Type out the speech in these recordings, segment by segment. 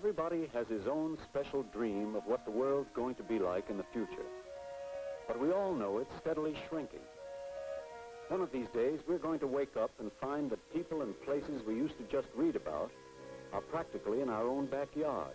Everybody has his own special dream of what the world's going to be like in the future. But we all know it's steadily shrinking. One of these days, we're going to wake up and find that people and places we used to just read about are practically in our own backyard.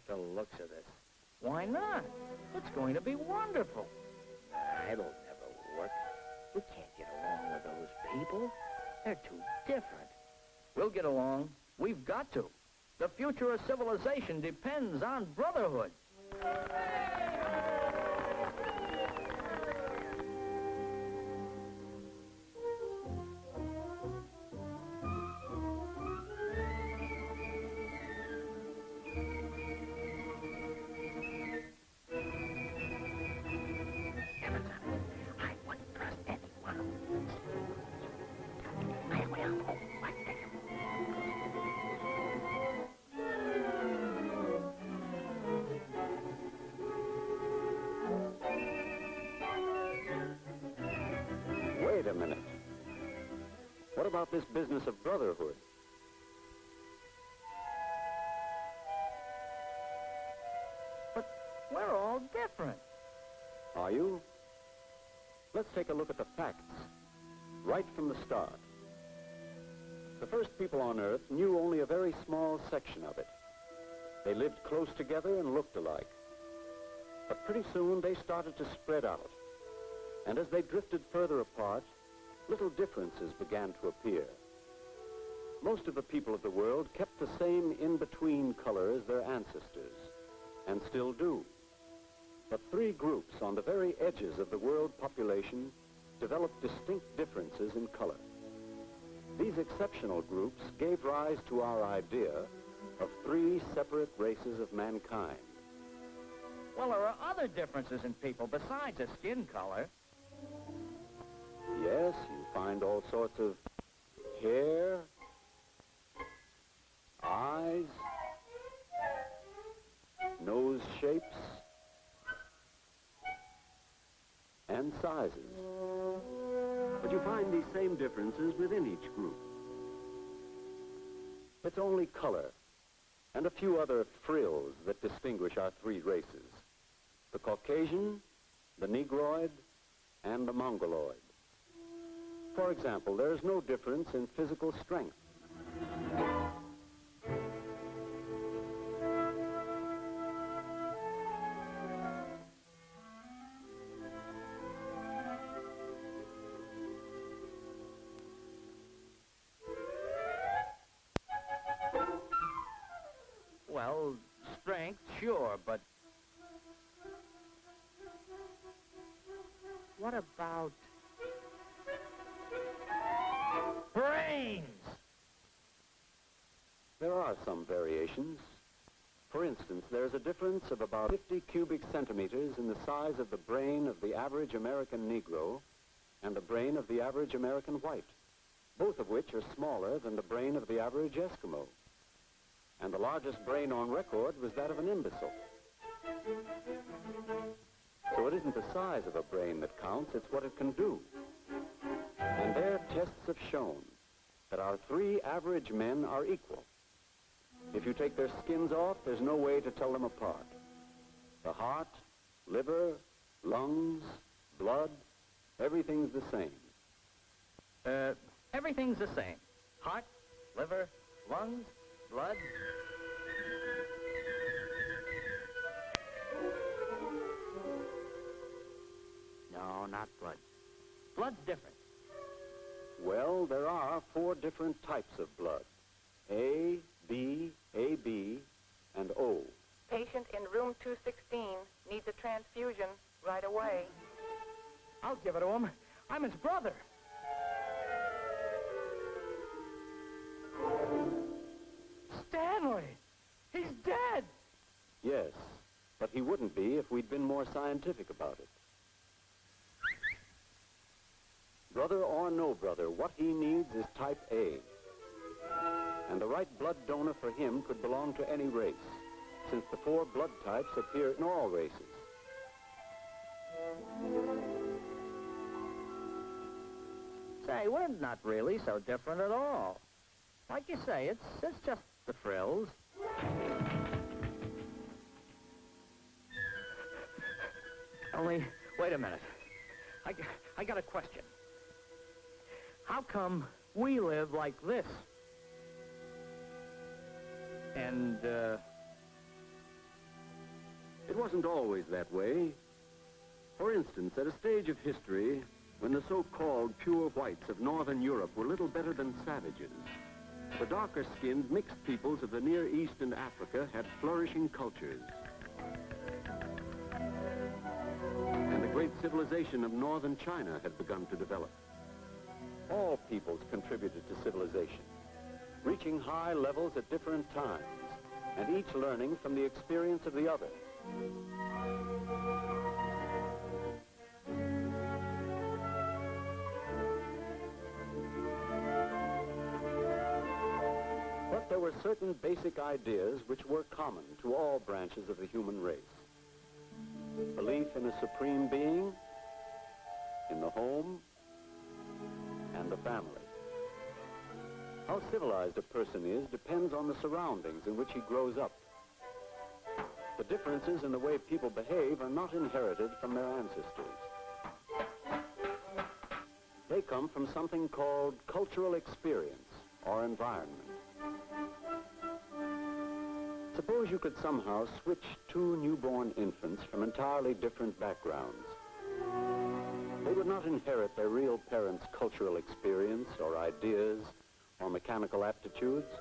The looks of this. Why not? It's going to be wonderful. Nah, it'll never work. We can't get along with those people. They're too different. We'll get along. We've got to. The future of civilization depends on brotherhood. Wait a minute. What about this business of brotherhood? But we're all different. Are you? Let's take a look at the facts, right from the start. The first people on Earth knew only a very small section of it. They lived close together and looked alike. But pretty soon they started to spread out. And as they drifted further apart, little differences began to appear. Most of the people of the world kept the same in-between color as their ancestors, and still do. But three groups on the very edges of the world population developed distinct differences in color. These exceptional groups gave rise to our idea of three separate races of mankind. Well, there are other differences in people besides the skin color. Yes, you find all sorts of hair, eyes, nose shapes, and sizes. But you find these same differences within each group. It's only color and a few other frills that distinguish our three races: the Caucasian, the Negroid, and the Mongoloid. For example, there is no difference in physical strength. Well, strength, sure, but what about brains? There are some variations. For instance, there's a difference of about 50 cubic centimeters in the size of the brain of the average American Negro and the brain of the average American white, both of which are smaller than the brain of the average Eskimo. And the largest brain on record was that of an imbecile. So it isn't the size of a brain that counts, it's what it can do. And their tests have shown that our three average men are equal. If you take their skins off, there's no way to tell them apart. The heart, liver, lungs, blood, everything's the same. Everything's the same. Heart, liver, lungs, blood. No, not blood. Blood's different. Well, there are 4 different types of blood. A, B, AB, and O. Patient in room 216 needs a transfusion right away. I'll give it to him. I'm his brother. Stanley! He's dead! Yes, but he wouldn't be if we'd been more scientific about it. Brother or no brother, what he needs is type A. And the right blood donor for him could belong to any race, since the 4 blood types appear in all races. Say, we're not really so different at all. Like you say, it's just the frills. Only, wait a minute. I got a question. How come we live like this? And, It wasn't always that way. For instance, at a stage of history, when the so-called pure whites of Northern Europe were little better than savages, the darker-skinned mixed peoples of the Near East and Africa had flourishing cultures. And the great civilization of northern China had begun to develop. All peoples contributed to civilization, reaching high levels at different times, and each learning from the experience of the other. But there were certain basic ideas which were common to all branches of the human race. Belief in a supreme being, in the home, and the family. How civilized a person is depends on the surroundings in which he grows up. The differences in the way people behave are not inherited from their ancestors. They come from something called cultural experience or environment. Suppose you could somehow switch 2 newborn infants from entirely different backgrounds. They would not inherit their real parents' cultural experience or ideas or mechanical aptitudes.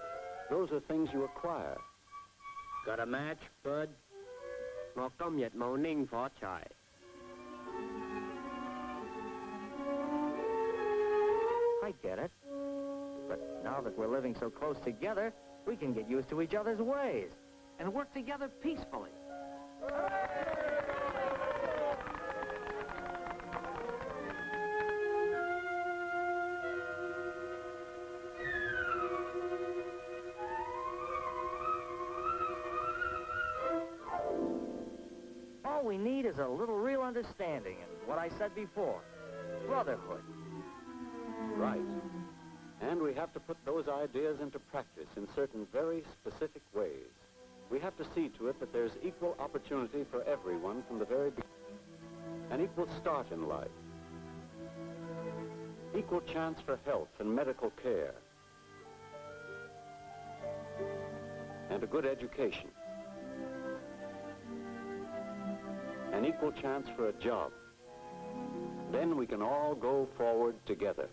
Those are things you acquire. got a match, Bud? 我今日冇拎火柴。 I get it. But now that we're living so close together, we can get used to each other's ways and work together peacefully. All we need is a little real understanding and what I said before, brotherhood. Right. And we have to put those ideas into practice in certain very specific ways. We have to see to it that there's equal opportunity for everyone from the very beginning. An equal start in life. Equal chance for health and medical care. And a good education. An equal chance for a job. Then we can all go forward together.